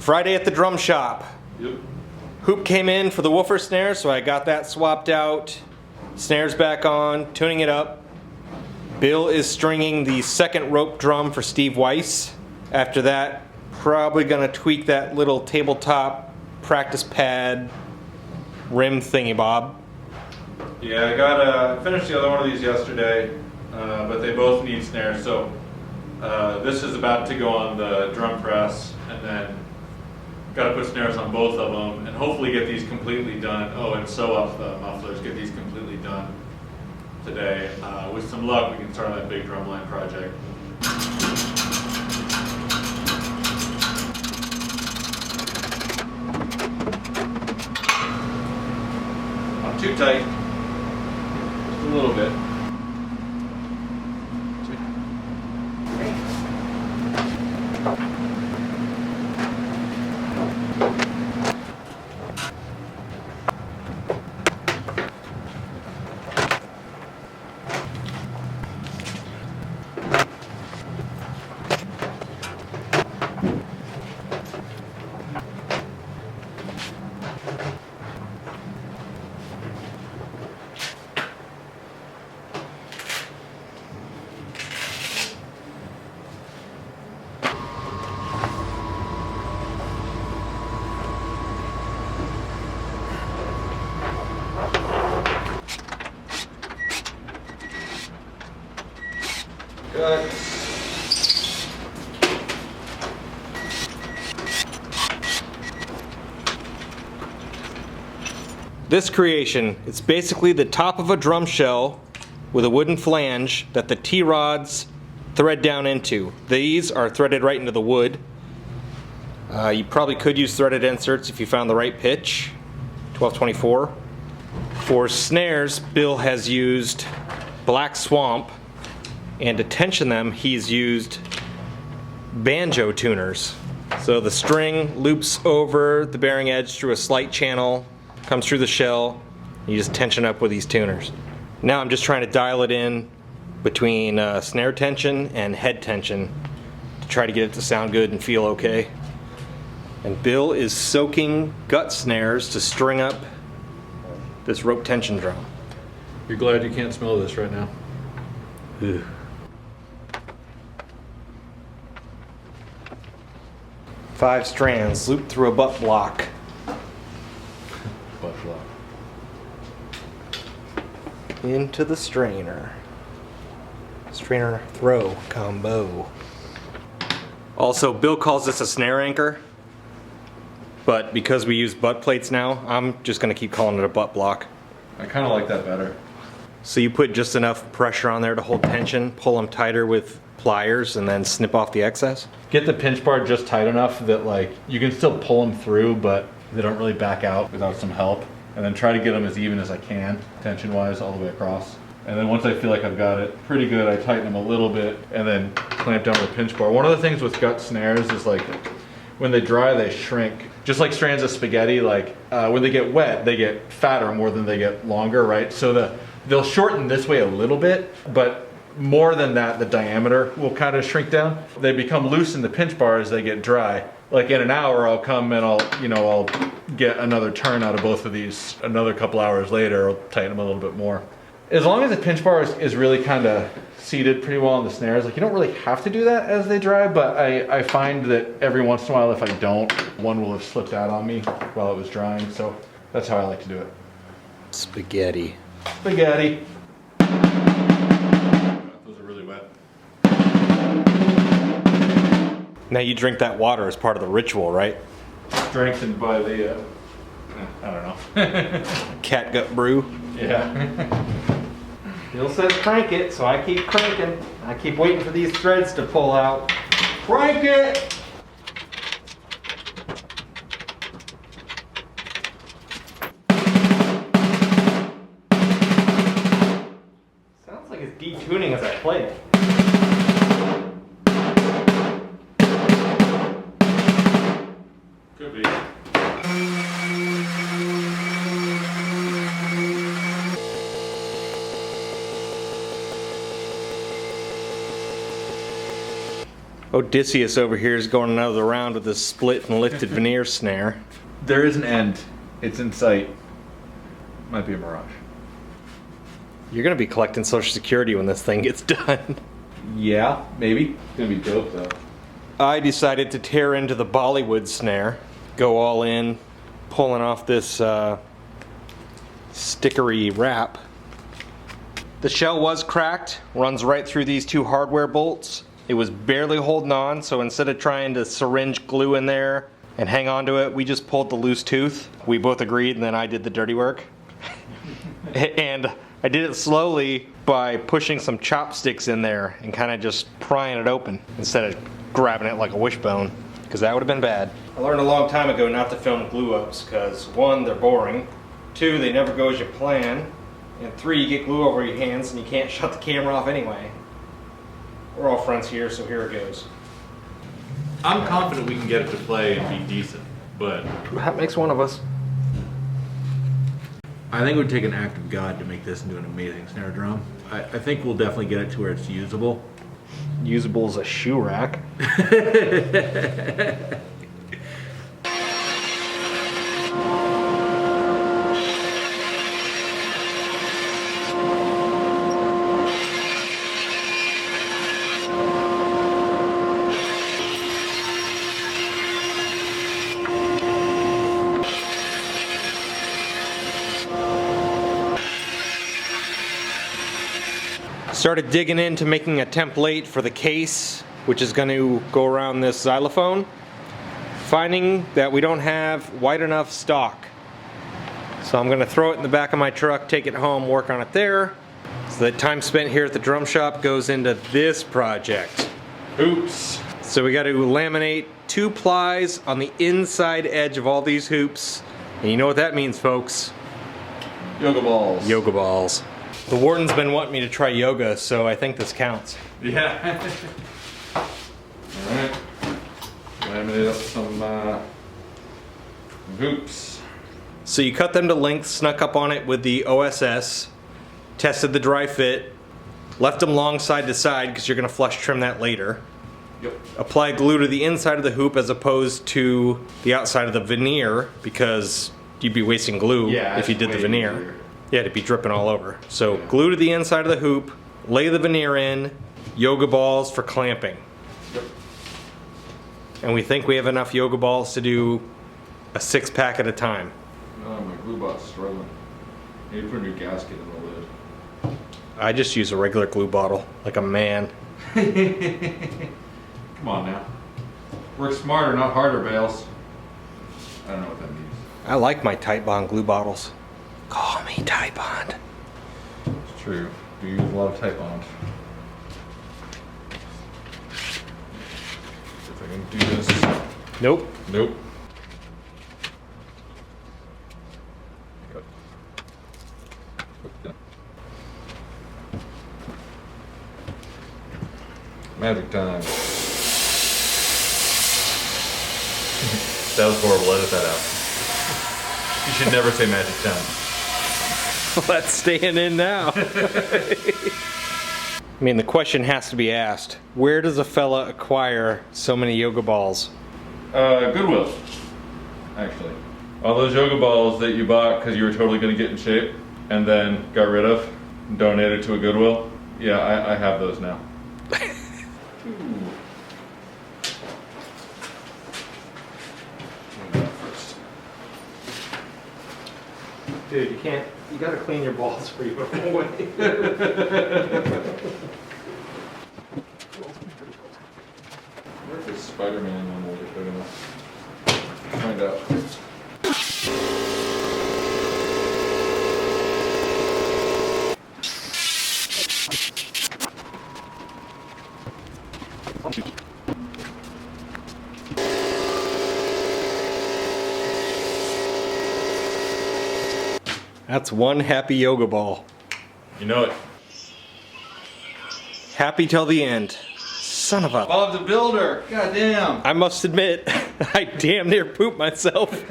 Friday at the drum shop. Yep. Hoop came in for the woofer snare, so I got that swapped out. Snare's back on, tuning it up. Bill is stringing the second rope drum for Steve Weiss. After that, probably gonna tweak that little tabletop practice pad rim thingy bob. Yeah, I finished the other one of these yesterday, but they both need snares. So this is about to go on the drum press, and then got to put snares on both of them, and hopefully get these completely done. Oh, and sew up the mufflers, get these completely done today. With some luck, we can start on that big drumline project. Not too tight, just a little bit. Good. This creation, it's basically the top of a drum shell with a wooden flange that the T-rods thread down into. These are threaded right into the wood. You probably could use threaded inserts if you found the right pitch, 1224. For snares, Bill has used Black Swamp, and to tension them, he's used banjo tuners. So the string loops over the bearing edge through a slight channel, comes through the shell, you just tension up with these tuners. Now I'm just trying to dial it in between snare tension and head tension to try to get it to sound good and feel okay. And Bill is soaking gut snares to string up this rope tension drum. You're glad you can't smell this right now? Ugh. Five strands looped through a butt block. Butt block. Into the strainer. Strainer throw combo. Also, Bill calls this a snare anchor, but because we use butt plates now, I'm just gonna keep calling it a butt block. I kind of like that better. So you put just enough pressure on there to hold tension, pull them tighter with pliers, and then snip off the excess? Get the pinch bar just tight enough that like you can still pull them through, but they don't really back out without some help. And then try to get them as even as I can, tension-wise, all the way across. And then once I feel like I've got it pretty good, I tighten them a little bit and then clamp down with the pinch bar. One of the things with gut snares is like when they dry, they shrink. Just like strands of spaghetti, like when they get wet, they get fatter more than they get longer, right? So they'll shorten this way a little bit, but more than that, the diameter will kind of shrink down. They become loose in the pinch bar as they get dry. Like in an hour, I'll come and I'll get another turn out of both of these. Another couple hours later, I'll tighten them a little bit more. As long as the pinch bar is really kind of seated pretty well on the snares, like you don't really have to do that as they dry, but I find that every once in a while, if I don't, one will have slipped out on me while it was drying. So that's how I like to do it. Spaghetti. Spaghetti. Those are really wet. Now you drink that water as part of the ritual, right? Strengthened by the, I don't know. Catgut brew. Yeah. Bill says crank it, so I keep cranking. I keep waiting for these threads to pull out. Crank it! Sounds like it's detuning as I play it. Could be. Odysseus over here is going another round with this split and lifted veneer snare. There is an end. It's in sight. Might be a mirage. You're gonna be collecting Social Security when this thing gets done. Yeah, maybe. It's gonna be dope though. I decided to tear into the Bollywood snare, go all in, pulling off this stickery wrap. The shell was cracked, runs right through these two hardware bolts. It was barely holding on, so instead of trying to syringe glue in there and hang on to it, we just pulled the loose tooth. We both agreed, and then I did the dirty work. And I did it slowly by pushing some chopsticks in there and kind of just prying it open instead of grabbing it like a wishbone, because that would have been bad. I learned a long time ago not to film glue-ups because 1, they're boring, 2, they never go as you plan, and 3, you get glue over your hands and you can't shut the camera off anyway. We're all friends here, so here it goes. I'm confident we can get it to play and be decent, but That makes one of us. I think it would take an act of God to make this into an amazing snare drum. I think we'll definitely get it to where it's usable. Usable as a shoe rack. Started digging into making a template for the case, which is going to go around this xylophone. Finding that we don't have wide enough stock. So I'm going to throw it in the back of my truck, take it home, work on it there. So the time spent here at the drum shop goes into this project. Oops. So we got to laminate 2 plies on the inside edge of all these hoops. And you know what that means, folks. Yoga balls. Yoga balls. The warden's been wanting me to try yoga, so I think this counts. Yeah. Alright. Laminate up some hoops. So you cut them to length, snuck up on it with the OSS, tested the dry fit, left them long side to side because you're going to flush trim that later. Yep. Apply glue to the inside of the hoop as opposed to the outside of the veneer because you'd be wasting glue if you did the veneer. Easier. Yeah, it'd be dripping all over. So glue to the inside of the hoop, lay the veneer in, yoga balls for clamping. Yep. And we think we have enough yoga balls to do a 6-pack at a time. Oh, my glue bot's struggling. Need to put a new gasket in the lid. I just use a regular glue bottle, like a man. Come on now. Work smarter, not harder, Bales. I don't know what that means. I like my Tight Bond glue bottles. Call me Tight Bond. It's true. You use a lot of Tight Bond. If I can do this. Nope. Nope. Magic time. That was horrible. Edit that out. You should never say magic time. That's staying in now. I mean, the question has to be asked. Where does a fella acquire so many yoga balls? Goodwill. Actually. All those yoga balls that you bought because you were totally going to get in shape and then got rid of and donated to a Goodwill. Yeah, I have those now. Dude, you gotta clean your balls for you away. What if this Spider-Man one will get big enough? Find out. That's one happy yoga ball. You know it. Happy till the end. Son of a... Bob the Builder! God damn! I must admit, I damn near pooped myself.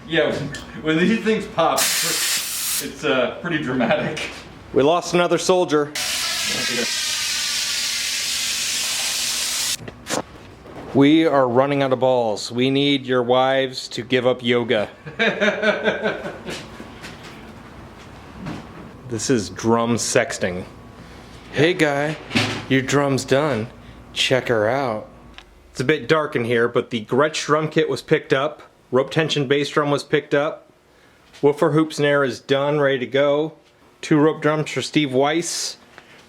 Yeah, when these things pop, it's pretty dramatic. We lost another soldier. We are running out of balls. We need your wives to give up yoga. This is drum sexting. Hey guy, your drum's done. Check her out. It's a bit dark in here, but the Gretsch drum kit was picked up. Rope tension bass drum was picked up. Woofer hoop snare is done, ready to go. 2 rope drums for Steve Weiss,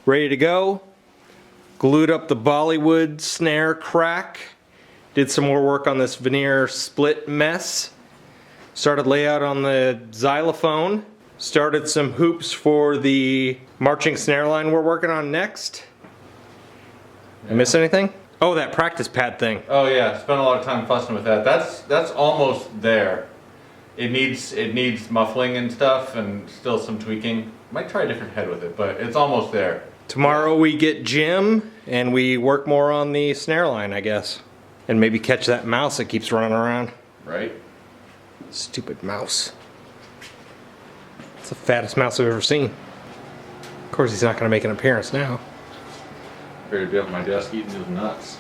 ready to go. Glued up the Bollywood snare crack. Did some more work on this veneer split mess. Started layout on the xylophone. Started some hoops for the marching snare line we're working on next. I miss anything? Oh, that practice pad thing. Oh yeah, spent a lot of time fussing with that. That's almost there. It needs muffling and stuff and still some tweaking. Might try a different head with it, but it's almost there. Tomorrow we get Jim and we work more on the snare line, I guess. And maybe catch that mouse that keeps running around. Right? Stupid mouse. It's the fattest mouse I've ever seen. Of course he's not going to make an appearance now. Ready to be up at my desk eating those nuts.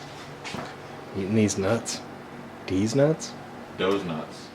Eating these nuts. These nuts? Those nuts.